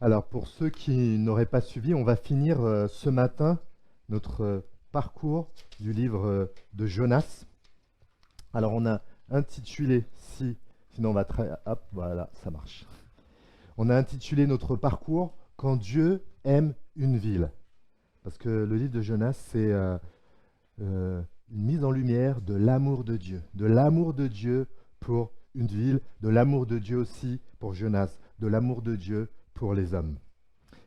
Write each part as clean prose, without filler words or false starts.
Alors, pour ceux qui n'auraient pas suivi, on va finir ce matin notre parcours du livre de Jonas. Alors, on a intitulé, sinon on va hop, voilà, ça marche. On a intitulé notre parcours Quand Dieu aime une ville. Parce que le livre de Jonas, c'est une mise en lumière de l'amour de Dieu pour une ville, de l'amour de Dieu aussi pour Jonas, de l'amour de Dieu pour les hommes.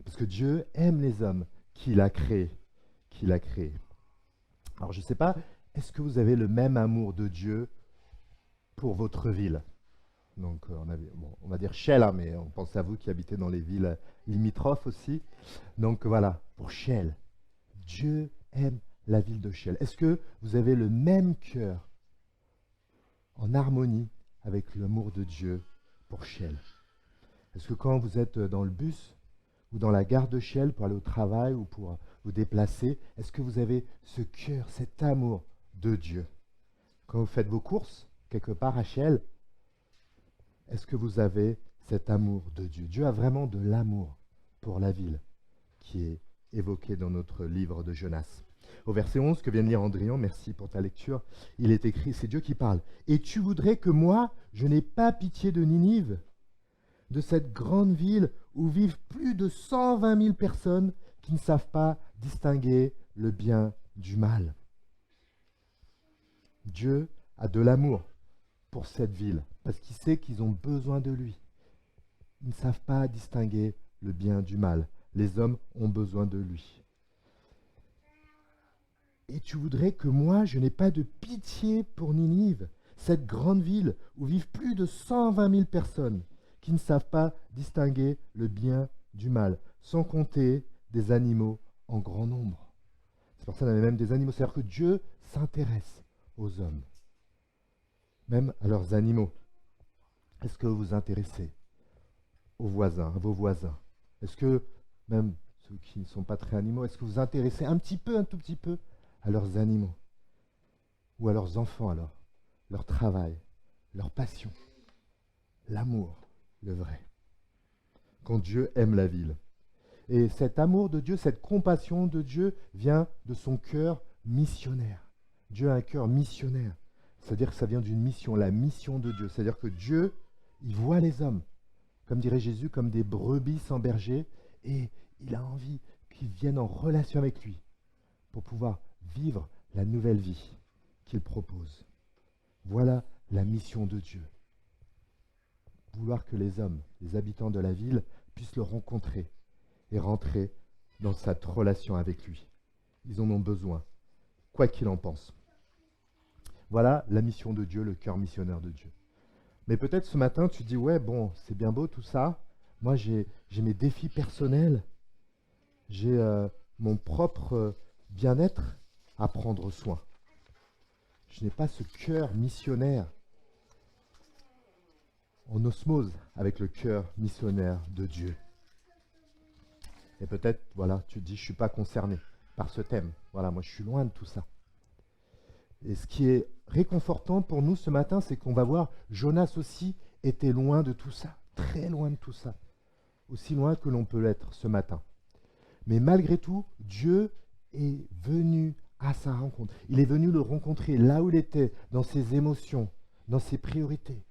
Parce que Dieu aime les hommes qu'il a créés. Qu'il a créés. Alors je ne sais pas, est-ce que vous avez le même amour de Dieu pour votre ville? Donc on va dire Chelles, hein, mais on pense à vous qui habitez dans les villes limitrophes aussi. Donc voilà, pour Chelles, Dieu aime la ville de Chelles. Est-ce que vous avez le même cœur en harmonie avec l'amour de Dieu pour Chelles? Est-ce que quand vous êtes dans le bus ou dans la gare de Chelles pour aller au travail ou pour vous déplacer, est-ce que vous avez ce cœur, cet amour de Dieu? Quand vous faites vos courses quelque part à Chelles, est-ce que vous avez cet amour de Dieu? Dieu a vraiment de l'amour pour la ville qui est évoqué dans notre livre de Jonas. Au verset 11 que vient de lire Andrian, merci pour ta lecture, il est écrit, c'est Dieu qui parle. « Et tu voudrais que moi, je n'ai pas pitié de Ninive, de cette grande ville où vivent plus de 120 000 personnes qui ne savent pas distinguer le bien du mal. » Dieu a de l'amour pour cette ville, parce qu'il sait qu'ils ont besoin de lui. Ils ne savent pas distinguer le bien du mal. Les hommes ont besoin de lui. Et tu voudrais que moi, je n'ai pas de pitié pour Ninive, cette grande ville où vivent plus de 120 000 personnes qui ne savent pas distinguer le bien du mal, sans compter des animaux en grand nombre. Ces personnes avaient même des animaux, c'est-à-dire que Dieu s'intéresse aux hommes, même à leurs animaux. Est-ce que vous vous intéressez aux voisins, à vos voisins? Est-ce que, même ceux qui ne sont pas très animaux, est-ce que vous vous intéressez un petit peu, un tout petit peu, à leurs animaux? Ou à leurs enfants alors? Leur travail, leur passion, l'amour, le vrai. Quand Dieu aime la ville. Et cet amour de Dieu, cette compassion de Dieu vient de son cœur missionnaire. Dieu a un cœur missionnaire. C'est-à-dire que ça vient d'une mission, la mission de Dieu. C'est-à-dire que Dieu, il voit les hommes, comme dirait Jésus, comme des brebis sans berger, et il a envie qu'ils viennent en relation avec lui pour pouvoir vivre la nouvelle vie qu'il propose. Voilà la mission de Dieu. Vouloir que les hommes, les habitants de la ville, puissent le rencontrer et rentrer dans cette relation avec lui. Ils en ont besoin, quoi qu'il en pense. Voilà la mission de Dieu, le cœur missionnaire de Dieu. Mais peut-être ce matin, tu dis, ouais, bon, c'est bien beau tout ça. Moi, j'ai mes défis personnels. J'ai mon propre bien-être à prendre soin. Je n'ai pas ce cœur missionnaire en osmose avec le cœur missionnaire de Dieu. Et peut-être, voilà, tu te dis, je ne suis pas concerné par ce thème. Voilà, moi, je suis loin de tout ça. Et ce qui est réconfortant pour nous ce matin, c'est qu'on va voir, Jonas aussi était loin de tout ça, très loin de tout ça, aussi loin que l'on peut l'être ce matin. Mais malgré tout, Dieu est venu à sa rencontre. Il est venu le rencontrer là où il était, dans ses émotions, dans ses priorités.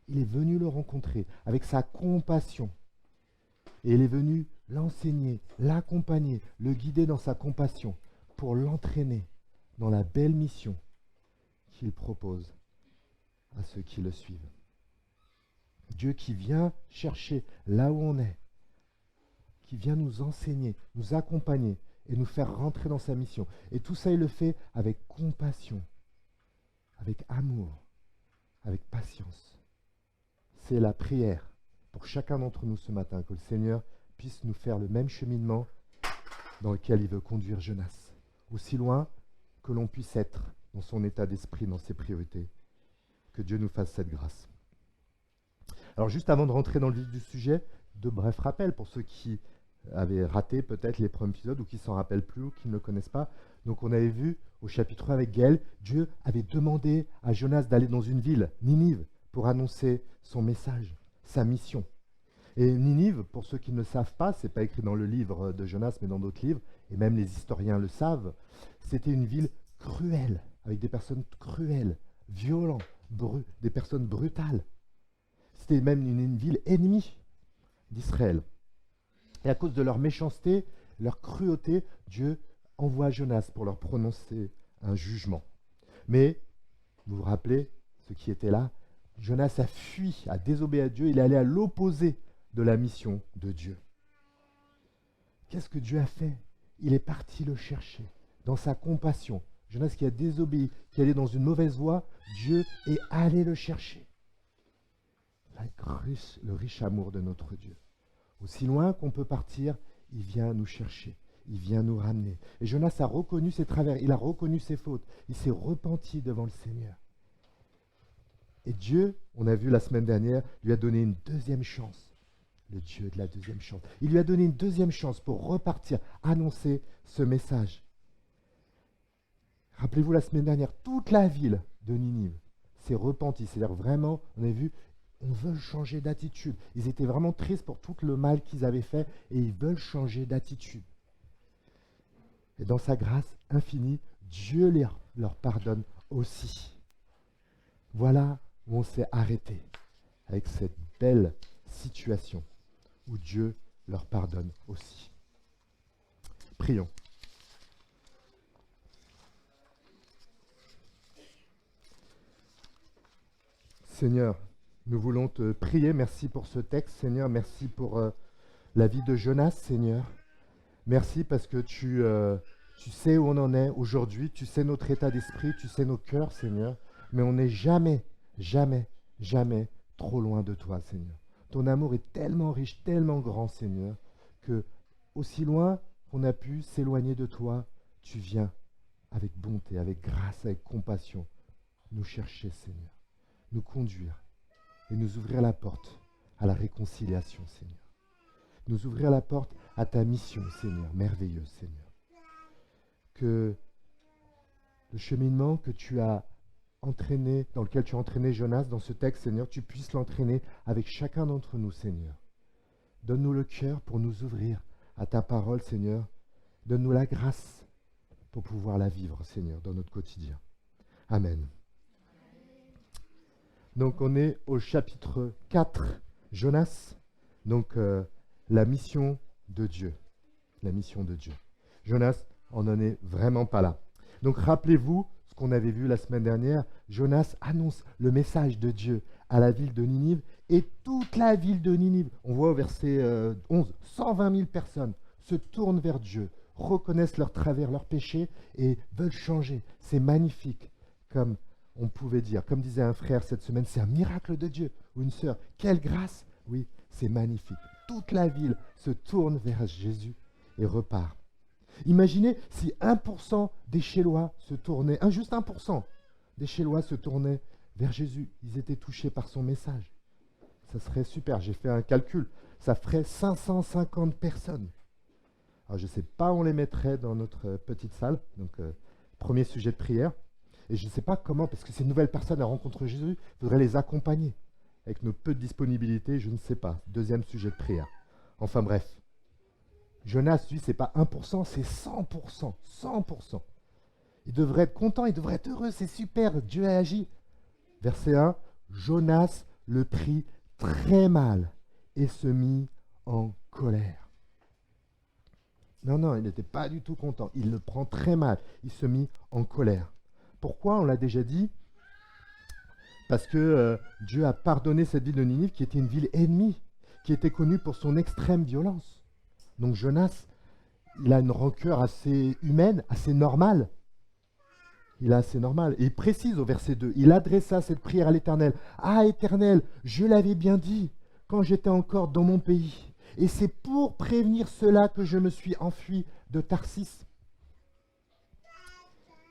Il est venu le rencontrer avec sa compassion. Et il est venu l'enseigner, l'accompagner, le guider dans sa compassion pour l'entraîner dans la belle mission qu'il propose à ceux qui le suivent. Dieu qui vient chercher là où on est, qui vient nous enseigner, nous accompagner et nous faire rentrer dans sa mission. Et tout ça, il le fait avec compassion, avec amour, avec patience. C'est la prière pour chacun d'entre nous ce matin, que le Seigneur puisse nous faire le même cheminement dans lequel il veut conduire Jonas, aussi loin que l'on puisse être dans son état d'esprit, dans ses priorités. Que Dieu nous fasse cette grâce. Alors juste avant de rentrer dans le vif du sujet, de brefs rappels pour ceux qui avaient raté peut-être les premiers épisodes ou qui s'en rappellent plus ou qui ne le connaissent pas. Donc on avait vu au chapitre 1 avec Gaël, Dieu avait demandé à Jonas d'aller dans une ville, Ninive, pour annoncer son message, sa mission. Et Ninive, pour ceux qui ne le savent pas, ce n'est pas écrit dans le livre de Jonas, mais dans d'autres livres, et même les historiens le savent, c'était une ville cruelle, avec des personnes cruelles, violentes, des personnes brutales. C'était même une ville ennemie d'Israël. Et à cause de leur méchanceté, leur cruauté, Dieu envoie Jonas pour leur prononcer un jugement. Mais, vous vous rappelez, ceux qui étaient là, Jonas a fui, a désobéi à Dieu, il est allé à l'opposé de la mission de Dieu. Qu'est-ce que Dieu a fait? Il est parti le chercher dans sa compassion. Jonas qui a désobéi, qui allait dans une mauvaise voie, Dieu est allé le chercher. Le riche amour de notre Dieu. Aussi loin qu'on peut partir, il vient nous chercher, il vient nous ramener. Et Jonas a reconnu ses travers, il a reconnu ses fautes, il s'est repenti devant le Seigneur. Et Dieu, on a vu la semaine dernière, lui a donné une deuxième chance. Le Dieu de la deuxième chance. Il lui a donné une deuxième chance pour repartir, annoncer ce message. Rappelez-vous la semaine dernière, toute la ville de Ninive s'est repentie. C'est-à-dire vraiment, on a vu, on veut changer d'attitude. Ils étaient vraiment tristes pour tout le mal qu'ils avaient fait et ils veulent changer d'attitude. Et dans sa grâce infinie, Dieu leur pardonne aussi. Voilà où on s'est arrêté avec cette belle situation où Dieu leur pardonne aussi. Prions. Seigneur, nous voulons te prier. Merci pour ce texte, Seigneur. Merci pour la vie de Jonas, Seigneur. Merci parce que tu sais où on en est aujourd'hui. Tu sais notre état d'esprit. Tu sais nos cœurs, Seigneur. Mais on n'est jamais, jamais, jamais trop loin de toi, Seigneur. Ton amour est tellement riche, tellement grand, Seigneur, que aussi loin qu'on a pu s'éloigner de toi, tu viens avec bonté, avec grâce, avec compassion, nous chercher, Seigneur, nous conduire et nous ouvrir la porte à la réconciliation, Seigneur. Nous ouvrir la porte à ta mission, Seigneur, merveilleuse, Seigneur. Que le cheminement que tu as entraîné, dans lequel tu as entraîné Jonas dans ce texte, Seigneur, tu puisses l'entraîner avec chacun d'entre nous, Seigneur. Donne-nous le cœur pour nous ouvrir à ta parole, Seigneur. Donne-nous la grâce pour pouvoir la vivre, Seigneur, dans notre quotidien. Amen. Donc on est au chapitre 4, Jonas, donc la mission de Dieu. La mission de Dieu. Jonas, on n'en est vraiment pas là. Donc rappelez-vous, qu'on avait vu la semaine dernière, Jonas annonce le message de Dieu à la ville de Ninive et toute la ville de Ninive, on voit au verset 11, 120 000 personnes se tournent vers Dieu, reconnaissent leurs travers, leurs péchés et veulent changer. C'est magnifique, comme on pouvait dire, comme disait un frère cette semaine, c'est un miracle de Dieu, ou une sœur. Quelle grâce! Oui, c'est magnifique. Toute la ville se tourne vers Jésus et repart. Imaginez si 1% des Chélois se tournaient, juste 1% des Chélois se tournaient vers Jésus. Ils étaient touchés par son message. Ça serait super, j'ai fait un calcul. Ça ferait 550 personnes. Alors je ne sais pas où on les mettrait dans notre petite salle, donc premier sujet de prière. Et je ne sais pas comment, parce que ces nouvelles personnes à rencontrer Jésus, il faudrait les accompagner. Avec nos peu de disponibilité, je ne sais pas. Deuxième sujet de prière. Enfin bref. Jonas, lui, ce n'est pas 1%, c'est 100%. 100%. Il devrait être content, il devrait être heureux, c'est super, Dieu a agi. Verset 1, Jonas le prit très mal et se mit en colère. Non, il n'était pas du tout content, il le prend très mal, il se mit en colère. Pourquoi? On l'a déjà dit. Parce que Dieu a pardonné cette ville de Ninive qui était une ville ennemie, qui était connue pour son extrême violence. Donc Jonas, il a une rancœur assez humaine, assez normale. Il est assez normal. Et il précise au verset 2, il adressa cette prière à l'Éternel. « Ah, Éternel, je l'avais bien dit quand j'étais encore dans mon pays. Et c'est pour prévenir cela que je me suis enfui de Tarsis. »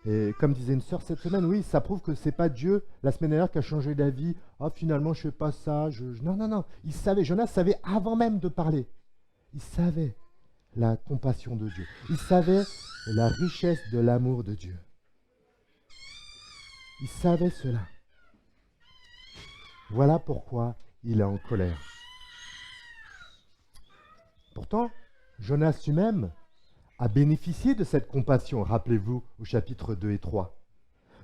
Et comme disait une sœur cette semaine, oui, ça prouve que ce n'est pas Dieu, la semaine dernière, qui a changé d'avis. « Ah, finalement, je ne fais pas ça. Non. Il savait, Jonas savait avant même de parler. Il savait la compassion de Dieu. Il savait la richesse de l'amour de Dieu. Il savait cela. Voilà pourquoi il est en colère. Pourtant, Jonas lui-même a bénéficié de cette compassion, rappelez-vous, au chapitre 2 et 3.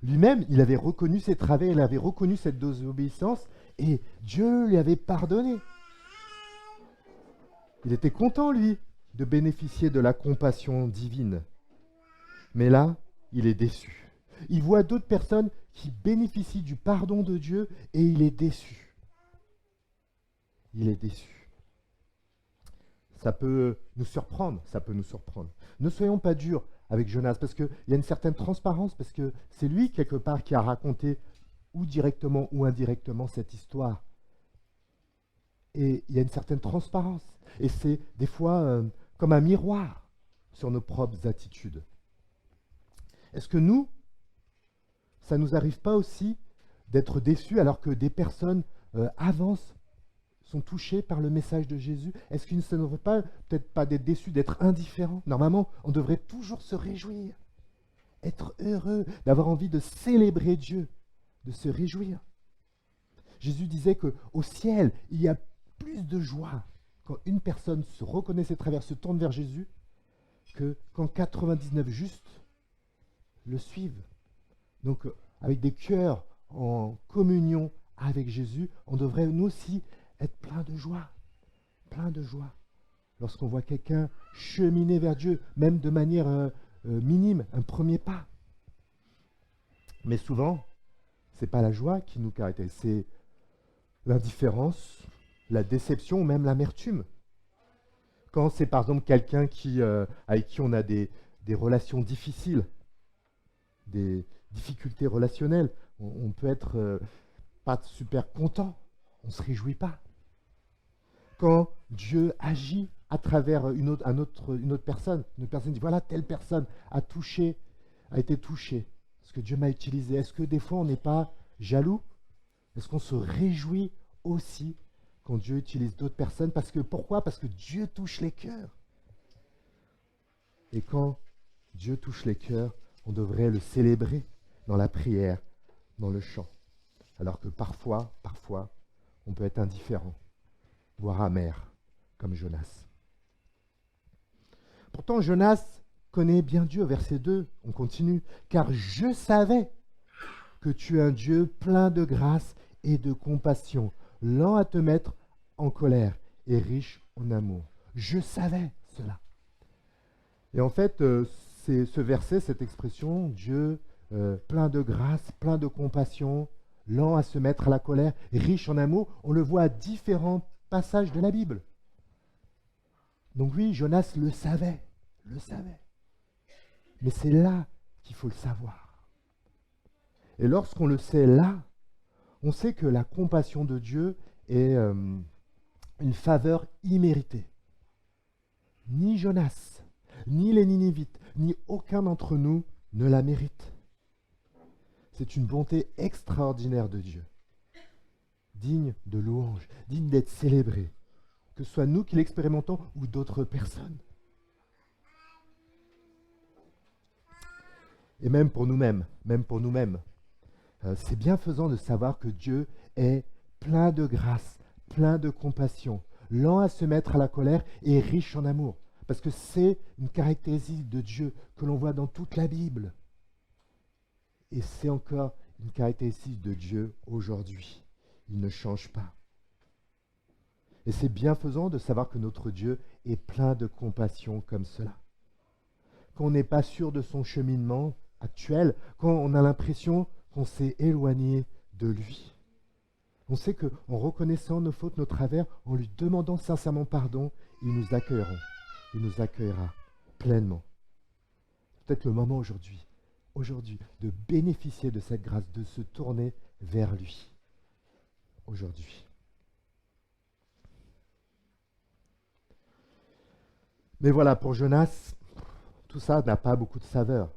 Lui-même, il avait reconnu ses travers, il avait reconnu cette désobéissance, et Dieu lui avait pardonné. Il était content, lui, de bénéficier de la compassion divine. Mais là, il est déçu. Il voit d'autres personnes qui bénéficient du pardon de Dieu et il est déçu. Il est déçu. Ça peut nous surprendre, ça peut nous surprendre. Ne soyons pas durs avec Jonas parce qu'il y a une certaine transparence, parce que c'est lui, quelque part, qui a raconté, ou directement ou indirectement, cette histoire. Et il y a une certaine transparence. Et c'est des fois comme un miroir sur nos propres attitudes. Est-ce que nous, ça ne nous arrive pas aussi d'être déçus alors que des personnes avancent, sont touchées par le message de Jésus? Est-ce qu'il ne se devrait pas, peut-être pas d'être déçus, d'être indifférents? Normalement, on devrait toujours se réjouir, être heureux, d'avoir envie de célébrer Dieu, de se réjouir. Jésus disait qu'au ciel, il y a plus de joie quand une personne se reconnaît ses travers, se tourne vers Jésus, que quand 99 justes le suivent. Donc, avec des cœurs en communion avec Jésus, on devrait nous aussi être plein de joie. Plein de joie. Lorsqu'on voit quelqu'un cheminer vers Dieu, même de manière minime, un premier pas. Mais souvent, ce n'est pas la joie qui nous caractérise, c'est l'indifférence, la déception ou même l'amertume. Quand c'est par exemple quelqu'un avec qui on a des relations difficiles, des difficultés relationnelles, on peut être pas super content, on ne se réjouit pas. Quand Dieu agit à travers une autre personne dit voilà, telle personne a été touchée, est-ce que Dieu m'a utilisé? Est-ce que des fois on n'est pas jaloux? Est-ce qu'on se réjouit aussi quand Dieu utilise d'autres personnes? Pourquoi? Parce que Dieu touche les cœurs. Et quand Dieu touche les cœurs, on devrait le célébrer dans la prière, dans le chant. Alors que parfois, on peut être indifférent, voire amer, comme Jonas. Pourtant, Jonas connaît bien Dieu. Verset 2, on continue. « Car je savais que tu es un Dieu plein de grâce et de compassion, lent à te mettre en colère et riche en amour. » Je savais cela. Et en fait, c'est ce verset, cette expression, Dieu plein de grâce, plein de compassion, lent à se mettre à la colère, riche en amour, on le voit à différents passages de la Bible. Donc oui, Jonas le savait. Mais c'est là qu'il faut le savoir. Et lorsqu'on le sait là, on sait que la compassion de Dieu est une faveur imméritée. Ni Jonas, ni les Ninivites, ni aucun d'entre nous ne la mérite. C'est une bonté extraordinaire de Dieu, digne de louange, digne d'être célébrée, que ce soit nous qui l'expérimentons ou d'autres personnes. Et même pour nous-mêmes, c'est bienfaisant de savoir que Dieu est plein de grâce, plein de compassion, lent à se mettre à la colère et riche en amour. Parce que c'est une caractéristique de Dieu que l'on voit dans toute la Bible. Et c'est encore une caractéristique de Dieu aujourd'hui. Il ne change pas. Et c'est bienfaisant de savoir que notre Dieu est plein de compassion comme cela. Quand on n'est pas sûr de son cheminement actuel, quand on a l'impression qu'on s'est éloigné de lui. On sait qu'en reconnaissant nos fautes, nos travers, en lui demandant sincèrement pardon, il nous accueillera pleinement. Peut-être le moment aujourd'hui, de bénéficier de cette grâce, de se tourner vers lui. Aujourd'hui. Mais voilà, pour Jonas, tout ça n'a pas beaucoup de saveur.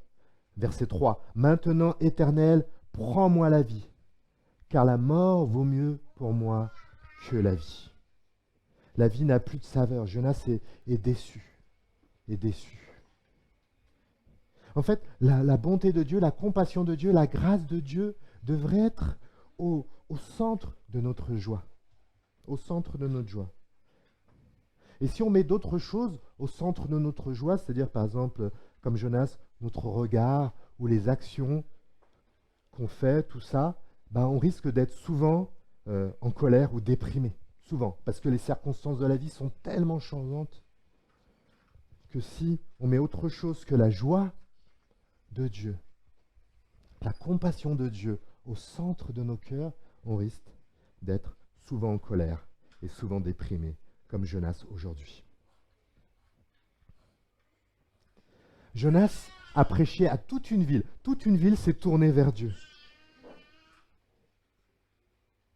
Verset 3. « Maintenant, Éternel, prends-moi la vie, car la mort vaut mieux pour moi que la vie. » La vie n'a plus de saveur. Jonas est déçu. En fait, la bonté de Dieu, la compassion de Dieu, la grâce de Dieu devrait être au centre de notre joie. Au centre de notre joie. Et si on met d'autres choses au centre de notre joie, c'est-à-dire par exemple, comme Jonas, notre regard ou les actions qu'on fait, tout ça, ben, on risque d'être souvent en colère ou déprimé. Souvent, parce que les circonstances de la vie sont tellement changeantes que si on met autre chose que la joie de Dieu, la compassion de Dieu au centre de nos cœurs, on risque d'être souvent en colère et souvent déprimé, comme Jonas aujourd'hui. Jonas a prêché à toute une ville. Toute une ville s'est tournée vers Dieu.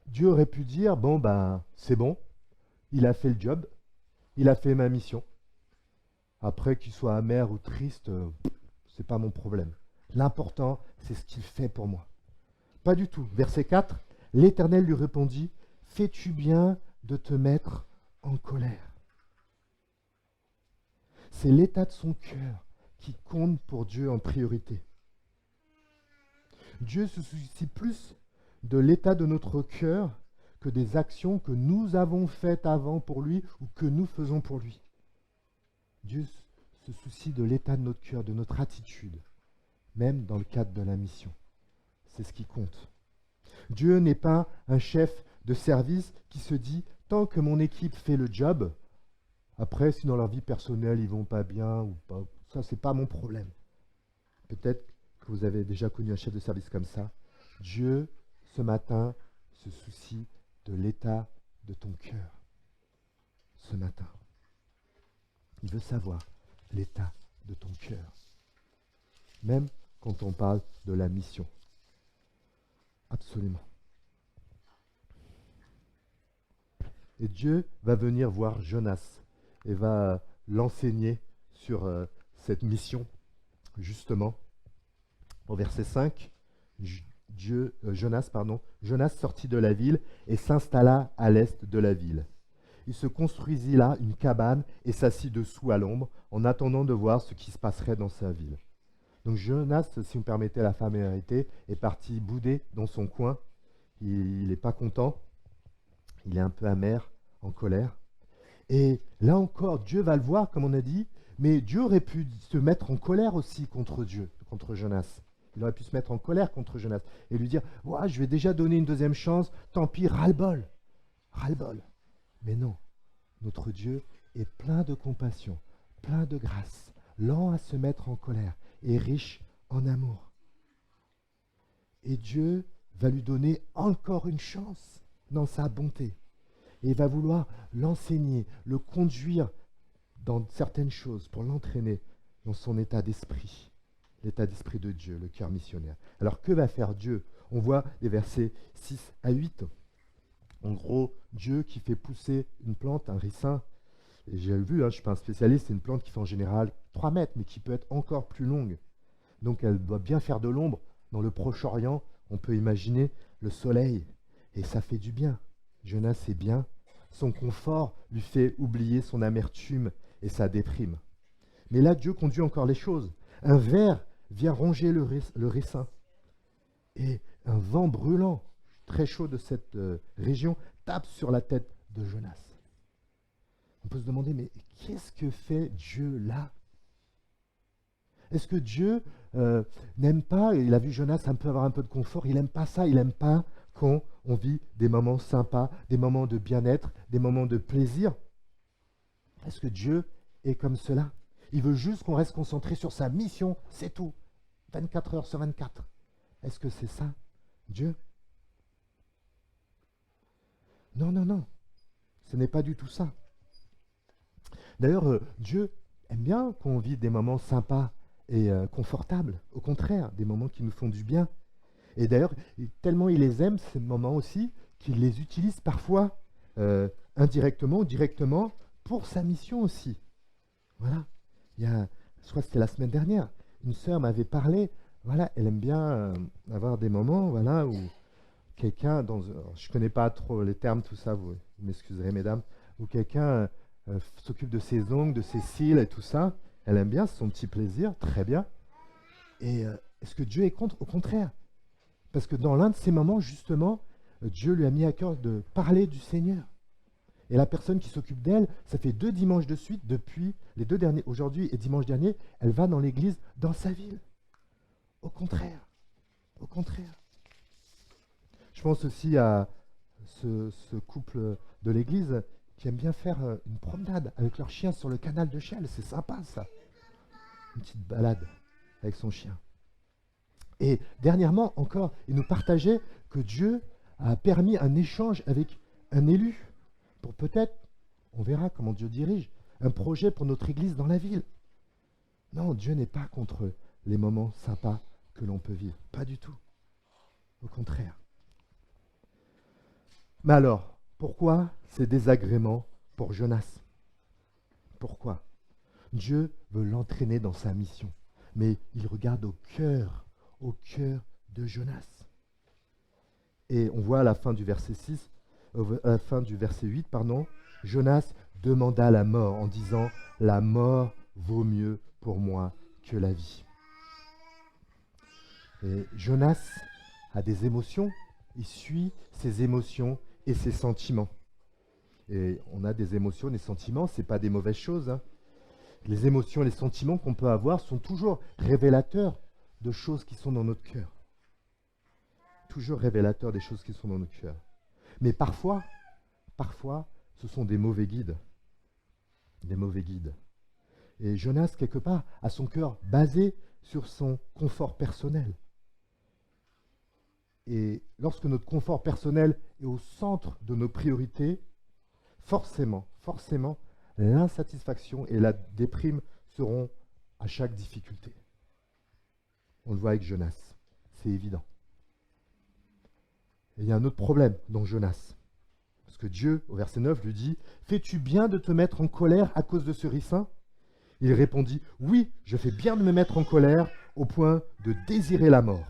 Dieu aurait pu dire, bon ben c'est bon, il a fait le job, il a fait ma mission. Après qu'il soit amer ou triste, c'est pas mon problème. L'important, c'est ce qu'il fait pour moi. Pas du tout. Verset 4, l'Éternel lui répondit, fais-tu bien de te mettre en colère? C'est l'état de son cœur qui compte pour Dieu en priorité. Dieu se soucie plus de l'état de notre cœur que des actions que nous avons faites avant pour lui ou que nous faisons pour lui. Dieu se soucie de l'état de notre cœur, de notre attitude, même dans le cadre de la mission. C'est ce qui compte. Dieu n'est pas un chef de service qui se dit « tant que mon équipe fait le job, après, si dans leur vie personnelle, ils vont pas bien ou pas, ça, c'est pas mon problème. » Peut-être que vous avez déjà connu un chef de service comme ça. Dieu, ce matin, se soucie de l'état de ton cœur. Ce matin. Il veut savoir l'état de ton cœur. Même quand on parle de la mission. Absolument. Et Dieu va venir voir Jonas et va l'enseigner sur cette mission, justement. Au verset 5, Jonas sortit de la ville et s'installa à l'est de la ville. Il se construisit là une cabane et s'assit dessous à l'ombre en attendant de voir ce qui se passerait dans sa ville. Donc Jonas, si vous me permettez la familiarité, est parti bouder dans son coin. Il n'est pas content, il est un peu amer, en colère. Et là encore, Dieu va le voir, comme on a dit, mais Dieu aurait pu se mettre en colère aussi contre Dieu, contre Jonas. Il aurait pu se mettre en colère contre Jonas et lui dire « Ouais, je vais déjà donner une deuxième chance, tant pis, ras-le-bol. Ras-le-bol. » Mais non, notre Dieu est plein de compassion, plein de grâce, lent à se mettre en colère et riche en amour. Et Dieu va lui donner encore une chance dans sa bonté. Et il va vouloir l'enseigner, le conduire dans certaines choses pour l'entraîner dans son état d'esprit, l'état d'esprit de Dieu, le cœur missionnaire. Alors que va faire Dieu? On voit les versets 6 à 8. En gros, Dieu qui fait pousser une plante, un ricin, et j'ai vu, je ne suis pas un spécialiste, c'est une plante qui fait en général 3 mètres, mais qui peut être encore plus longue. Donc elle doit bien faire de l'ombre. Dans le Proche-Orient, on peut imaginer le soleil, et ça fait du bien. Jonas est bien. Son confort lui fait oublier son amertume et sa déprime. Mais là, Dieu conduit encore les choses. Un ver vient ronger le ricin. Et un vent brûlant, très chaud de cette région, tape sur la tête de Jonas. On peut se demander, mais qu'est-ce que fait Dieu là? Est-ce que Dieu n'aime pas, il a vu Jonas un peu avoir un peu de confort, il n'aime pas ça, il n'aime pas quand on vit des moments sympas, des moments de bien-être, des moments de plaisir? Est-ce que Dieu est comme cela? Il veut juste qu'on reste concentré sur sa mission, c'est tout. 24 heures sur 24. Est-ce que c'est ça, Dieu? Non, non, non. Ce n'est pas du tout ça. D'ailleurs, Dieu aime bien qu'on vive des moments sympas et confortables. Au contraire, des moments qui nous font du bien. Et d'ailleurs, tellement il les aime, ces moments aussi, qu'il les utilise parfois indirectement ou directement pour sa mission aussi. Voilà. Je crois que c'était la semaine dernière, une sœur m'avait parlé, voilà, elle aime bien avoir des moments, voilà, où quelqu'un, je ne connais pas trop les termes, tout ça, vous m'excuserez mesdames, où quelqu'un s'occupe de ses ongles, de ses cils et tout ça, elle aime bien, c'est son petit plaisir, très bien. Et est-ce que Dieu est contre? Au contraire. Parce que dans l'un de ces moments, justement, Dieu lui a mis à cœur de parler du Seigneur. Et la personne qui s'occupe d'elle, ça fait 2 dimanches de suite, depuis les 2 derniers, aujourd'hui et dimanche dernier, elle va dans l'église dans sa ville. Au contraire. Au contraire. Je pense aussi à ce couple de l'église qui aime bien faire une promenade avec leur chien sur le canal de Chelles. C'est sympa, ça. Une petite balade avec son chien. Et dernièrement encore, il nous partageait que Dieu a permis un échange avec un élu pour peut-être, on verra comment Dieu dirige, un projet pour notre église dans la ville. Non, Dieu n'est pas contre les moments sympas que l'on peut vivre. Pas du tout. Au contraire. Mais alors, pourquoi ces désagréments pour Jonas? Pourquoi? Dieu veut l'entraîner dans sa mission, mais il regarde au cœur de Jonas. Et on voit à la fin du verset 6, à la fin du verset 8, Jonas demanda la mort en disant « La mort vaut mieux pour moi que la vie ». Et Jonas a des émotions, il suit ses émotions et ses sentiments. Et on a des émotions, des sentiments, ce n'est pas des mauvaises choses. Les émotions et les sentiments qu'on peut avoir sont toujours révélateurs de choses qui sont dans notre cœur. Toujours révélateurs des choses qui sont dans notre cœur. Mais parfois, ce sont des mauvais guides. Des mauvais guides. Et Jonas, quelque part, a son cœur basé sur son confort personnel. Et lorsque notre confort personnel est au centre de nos priorités, forcément, l'insatisfaction et la déprime seront à chaque difficulté. On le voit avec Jonas, c'est évident. Et il y a un autre problème dans Jonas. Parce que Dieu, au verset 9, lui dit « Fais-tu bien de te mettre en colère à cause de ce ricin ?» Il répondit « Oui, je fais bien de me mettre en colère au point de désirer la mort. »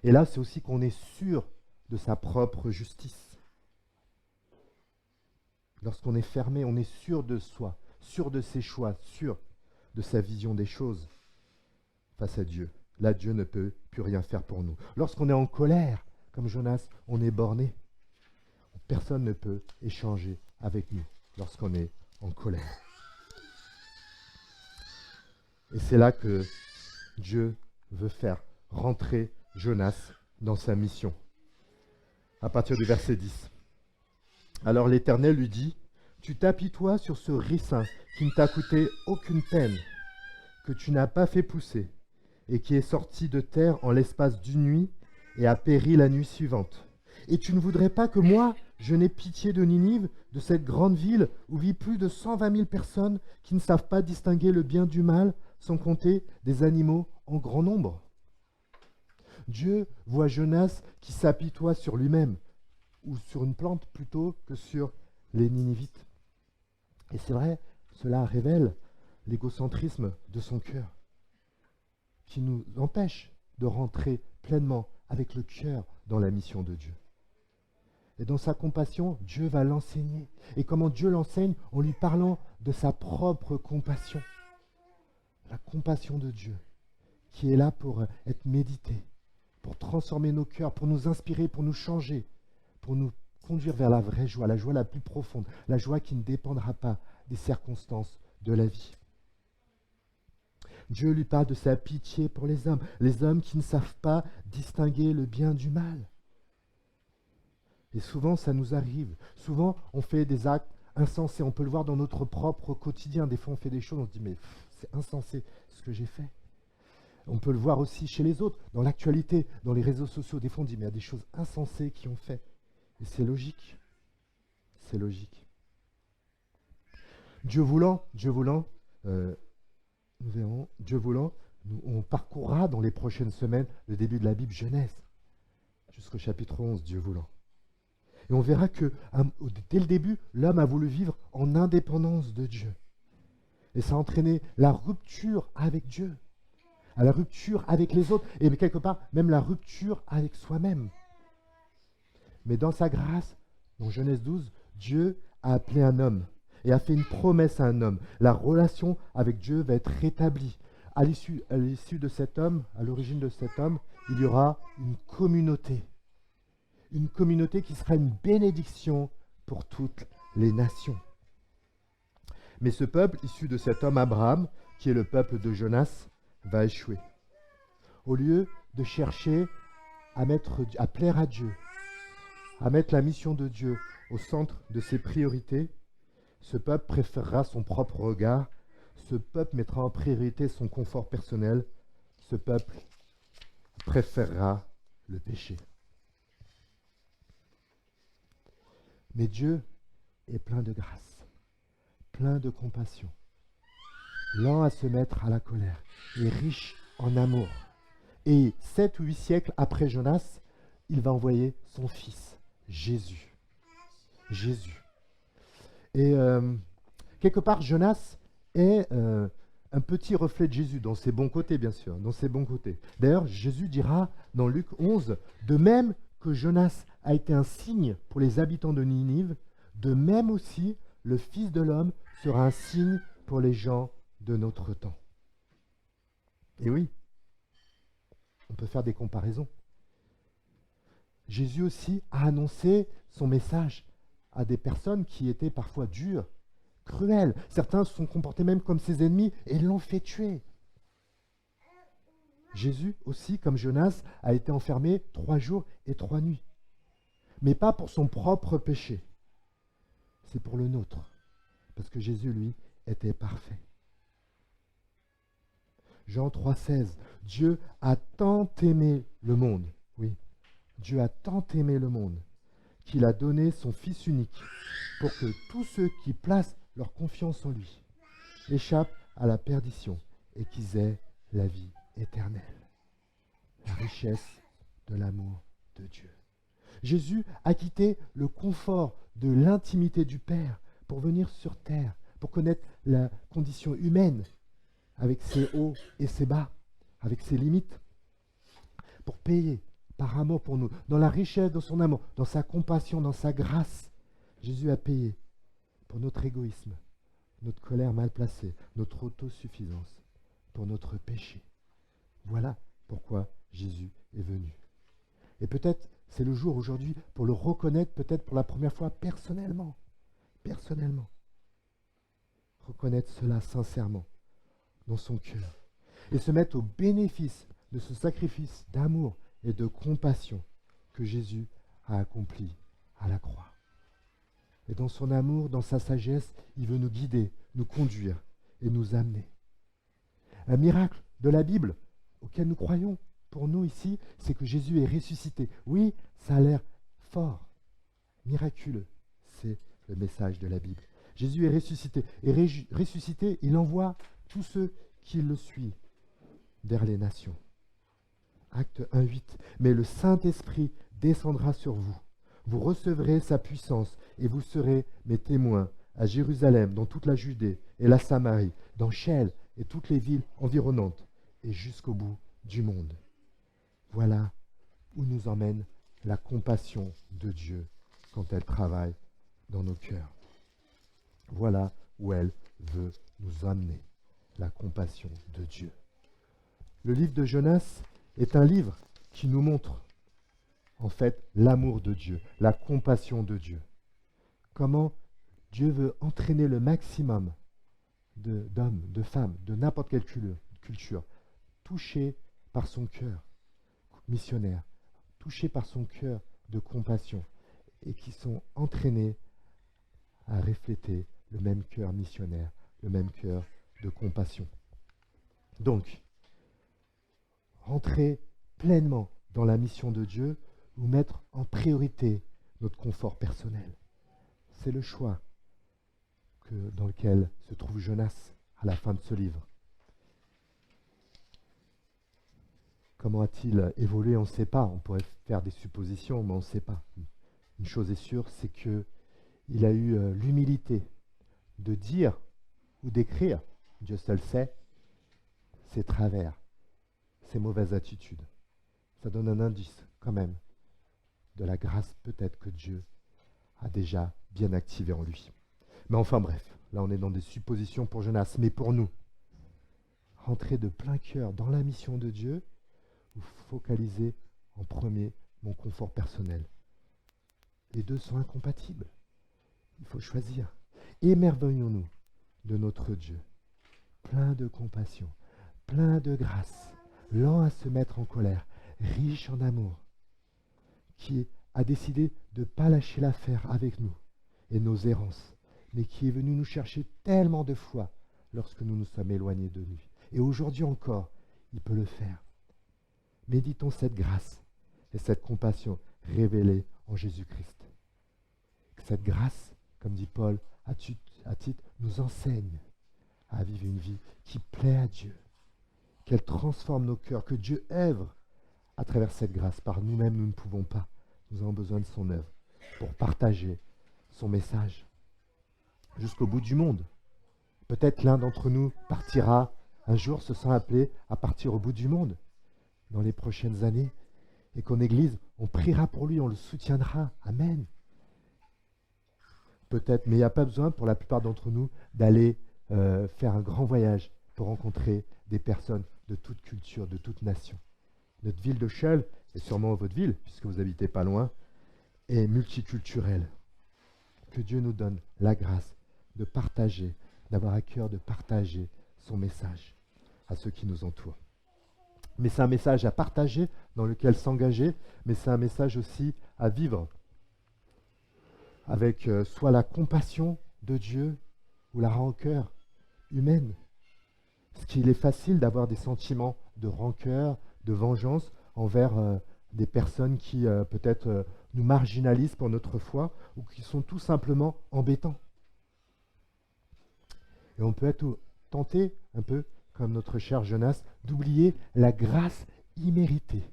Et là, c'est aussi qu'on est sûr de sa propre justice. Lorsqu'on est fermé, on est sûr de soi, sûr de ses choix, sûr de sa vision des choses face à Dieu. Là, Dieu ne peut plus rien faire pour nous. Lorsqu'on est en colère, comme Jonas, on est borné. Personne ne peut échanger avec nous lorsqu'on est en colère. Et c'est là que Dieu veut faire rentrer Jonas dans sa mission. À partir du verset 10. Alors l'Éternel lui dit, « Tu t'apitoies sur ce ricin qui ne t'a coûté aucune peine, que tu n'as pas fait pousser, et qui est sorti de terre en l'espace d'une nuit et a péri la nuit suivante. Et tu ne voudrais pas que moi, je n'ai pitié de Ninive, de cette grande ville où vit plus de 120 000 personnes qui ne savent pas distinguer le bien du mal, sans compter des animaux en grand nombre. » Dieu voit Jonas qui s'apitoie sur lui-même, ou sur une plante plutôt que sur les Ninivites. Et c'est vrai, cela révèle l'égocentrisme de son cœur, qui nous empêche de rentrer pleinement avec le cœur dans la mission de Dieu. Et dans sa compassion, Dieu va l'enseigner. Et comment Dieu l'enseigne? En lui parlant de sa propre compassion. La compassion de Dieu, qui est là pour être méditée, pour transformer nos cœurs, pour nous inspirer, pour nous changer, pour nous conduire vers la vraie joie, la joie la plus profonde, la joie qui ne dépendra pas des circonstances de la vie. Dieu lui parle de sa pitié pour les hommes qui ne savent pas distinguer le bien du mal. Et souvent, ça nous arrive. Souvent, on fait des actes insensés. On peut le voir dans notre propre quotidien. Des fois, on fait des choses, on se dit, mais c'est insensé ce que j'ai fait. On peut le voir aussi chez les autres, dans l'actualité, dans les réseaux sociaux. Des fois, on dit, mais il y a des choses insensées qui ont fait. Et c'est logique. C'est logique. Dieu voulant, nous verrons, Dieu voulant, on parcourra dans les prochaines semaines le début de la Bible Genèse, jusqu'au chapitre 11, Dieu voulant. Et on verra que dès le début, l'homme a voulu vivre en indépendance de Dieu. Et ça a entraîné la rupture avec Dieu, la rupture avec les autres, et quelque part même la rupture avec soi-même. Mais dans sa grâce, dans Genèse 12, Dieu a appelé un homme et a fait une promesse à un homme. La relation avec Dieu va être rétablie. À l'issue de cet homme, à l'origine de cet homme, il y aura une communauté. Une communauté qui sera une bénédiction pour toutes les nations. Mais ce peuple, issu de cet homme Abraham, qui est le peuple de Jonas, va échouer. Au lieu de chercher à plaire à Dieu, à mettre la mission de Dieu au centre de ses priorités, ce peuple préférera son propre regard, ce peuple mettra en priorité son confort personnel, ce peuple préférera le péché. Mais Dieu est plein de grâce, plein de compassion, lent à se mettre à la colère et riche en amour. Et 7 ou 8 siècles après Jonas, il va envoyer son fils, Jésus. Jésus. Et quelque part, Jonas est un petit reflet de Jésus, dans ses bons côtés, bien sûr, dans ses bons côtés. D'ailleurs, Jésus dira dans Luc 11, de même que Jonas a été un signe pour les habitants de Ninive, de même aussi le Fils de l'homme sera un signe pour les gens de notre temps. Et oui, on peut faire des comparaisons. Jésus aussi a annoncé son message à des personnes qui étaient parfois dures, cruelles. Certains se sont comportés même comme ses ennemis et l'ont fait tuer. Jésus aussi, comme Jonas, a été enfermé 3 jours et 3 nuits. Mais pas pour son propre péché. C'est pour le nôtre. Parce que Jésus, lui, était parfait. Jean 3,16. Dieu a tant aimé le monde. Oui, Dieu a tant aimé le monde qu'il a donné son Fils unique pour que tous ceux qui placent leur confiance en lui échappent à la perdition et qu'ils aient la vie éternelle. La richesse de l'amour de Dieu. Jésus a quitté le confort de l'intimité du Père pour venir sur terre, pour connaître la condition humaine avec ses hauts et ses bas, avec ses limites, pour payer par amour pour nous, dans la richesse de son amour, dans sa compassion, dans sa grâce. Jésus a payé pour notre égoïsme, notre colère mal placée, notre autosuffisance, pour notre péché. Voilà pourquoi Jésus est venu. Et peut-être c'est le jour aujourd'hui pour le reconnaître, peut-être pour la première fois personnellement. Personnellement. Reconnaître cela sincèrement dans son cœur et se mettre au bénéfice de ce sacrifice d'amour et de compassion que Jésus a accompli à la croix. Et dans son amour, dans sa sagesse, il veut nous guider, nous conduire et nous amener. Un miracle de la Bible auquel nous croyons pour nous ici, c'est que Jésus est ressuscité. Oui, ça a l'air fort, miraculeux. C'est le message de la Bible. Jésus est ressuscité. Et ressuscité, il envoie tous ceux qui le suivent vers les nations. Acte 1,8. Mais le Saint-Esprit descendra sur vous. Vous recevrez sa puissance et vous serez mes témoins à Jérusalem, dans toute la Judée et la Samarie, dans Chelle et toutes les villes environnantes et jusqu'au bout du monde. Voilà où nous emmène la compassion de Dieu quand elle travaille dans nos cœurs. Voilà où elle veut nous amener, la compassion de Dieu. Le livre de Jonas est un livre qui nous montre en fait l'amour de Dieu, la compassion de Dieu. Comment Dieu veut entraîner le maximum d'hommes, de femmes, de n'importe quelle culture, touchés par son cœur missionnaire, touchés par son cœur de compassion et qui sont entraînés à refléter le même cœur missionnaire, le même cœur de compassion. Donc, rentrer pleinement dans la mission de Dieu ou mettre en priorité notre confort personnel. C'est le choix dans lequel se trouve Jonas à la fin de ce livre. Comment a-t-il évolué? On ne sait pas. On pourrait faire des suppositions, mais on ne sait pas. Une chose est sûre, c'est qu'il a eu l'humilité de dire ou d'écrire, Dieu seul sait, ses travers, ses mauvaises attitudes. Ça donne un indice, quand même, de la grâce peut-être que Dieu a déjà bien activée en lui. Mais enfin bref, là on est dans des suppositions pour Jonas, mais pour nous, rentrer de plein cœur dans la mission de Dieu, ou focaliser en premier mon confort personnel. Les deux sont incompatibles. Il faut choisir. Émerveillons-nous de notre Dieu, plein de compassion, plein de grâce, lent à se mettre en colère, riche en amour, qui a décidé de ne pas lâcher l'affaire avec nous et nos errances, mais qui est venu nous chercher tellement de fois lorsque nous nous sommes éloignés de lui. Et aujourd'hui encore, il peut le faire. Méditons cette grâce et cette compassion révélée en Jésus-Christ. Que cette grâce, comme dit Paul à Tite, nous enseigne à vivre une vie qui plaît à Dieu, qu'elle transforme nos cœurs, que Dieu œuvre à travers cette grâce. Par nous-mêmes, nous ne pouvons pas. Nous avons besoin de son œuvre pour partager son message jusqu'au bout du monde. Peut-être l'un d'entre nous partira un jour, se sent appelé à partir au bout du monde dans les prochaines années, et qu'en Église, on priera pour lui, on le soutiendra. Amen. Peut-être, mais il n'y a pas besoin pour la plupart d'entre nous d'aller faire un grand voyage pour rencontrer des personnes de toute culture, de toute nation. Notre ville de Cheul, et sûrement votre ville, puisque vous habitez pas loin, est multiculturelle. Que Dieu nous donne la grâce de partager, d'avoir à cœur de partager son message à ceux qui nous entourent. Mais c'est un message à partager, dans lequel s'engager, mais c'est un message aussi à vivre, avec soit la compassion de Dieu ou la rancœur humaine. Parce qu'il est facile d'avoir des sentiments de rancœur, de vengeance envers des personnes qui peut-être nous marginalisent pour notre foi ou qui sont tout simplement embêtants. Et on peut être tenté, un peu comme notre cher Jonas, d'oublier la grâce imméritée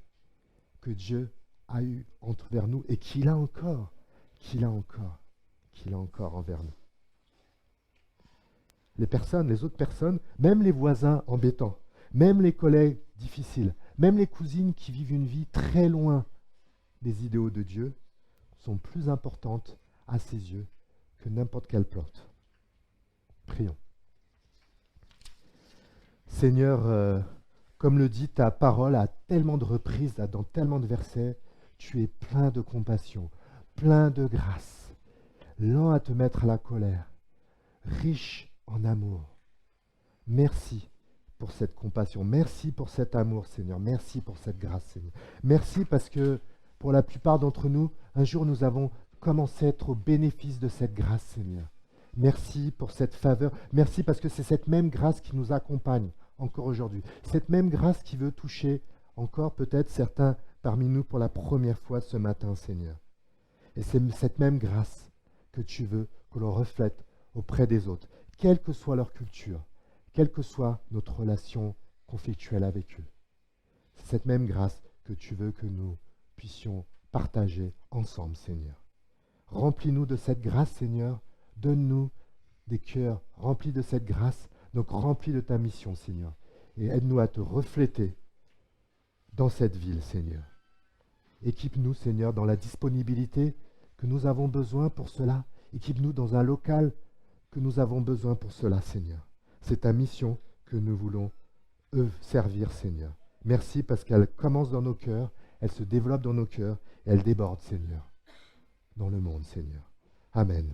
que Dieu a eue envers nous et qu'il a encore envers nous. Les autres personnes, même les voisins embêtants, même les collègues difficiles, même les cousines qui vivent une vie très loin des idéaux de Dieu, sont plus importantes à ses yeux que n'importe quelle plante. Prions. Seigneur, comme le dit ta parole à tellement de reprises, dans tellement de versets, tu es plein de compassion, plein de grâce, lent à te mettre à la colère, riche en amour. Merci pour cette compassion, merci pour cet amour, Seigneur, merci pour cette grâce, Seigneur. Merci parce que pour la plupart d'entre nous, un jour nous avons commencé à être au bénéfice de cette grâce, Seigneur. Merci pour cette faveur, merci parce que c'est cette même grâce qui nous accompagne encore aujourd'hui. Cette même grâce qui veut toucher encore peut-être certains parmi nous pour la première fois ce matin, Seigneur. Et c'est cette même grâce que tu veux que l'on reflète auprès des autres, quelle que soit leur culture, quelle que soit notre relation conflictuelle avec eux. C'est cette même grâce que tu veux que nous puissions partager ensemble, Seigneur. Remplis-nous de cette grâce, Seigneur. Donne-nous des cœurs remplis de cette grâce, donc remplis de ta mission, Seigneur. Et aide-nous à te refléter dans cette ville, Seigneur. Équipe-nous, Seigneur, dans la disponibilité que nous avons besoin pour cela. Équipe-nous dans un local que nous avons besoin pour cela, Seigneur. C'est ta mission que nous voulons servir, Seigneur. Merci parce qu'elle commence dans nos cœurs, elle se développe dans nos cœurs et elle déborde, Seigneur, dans le monde, Seigneur. Amen.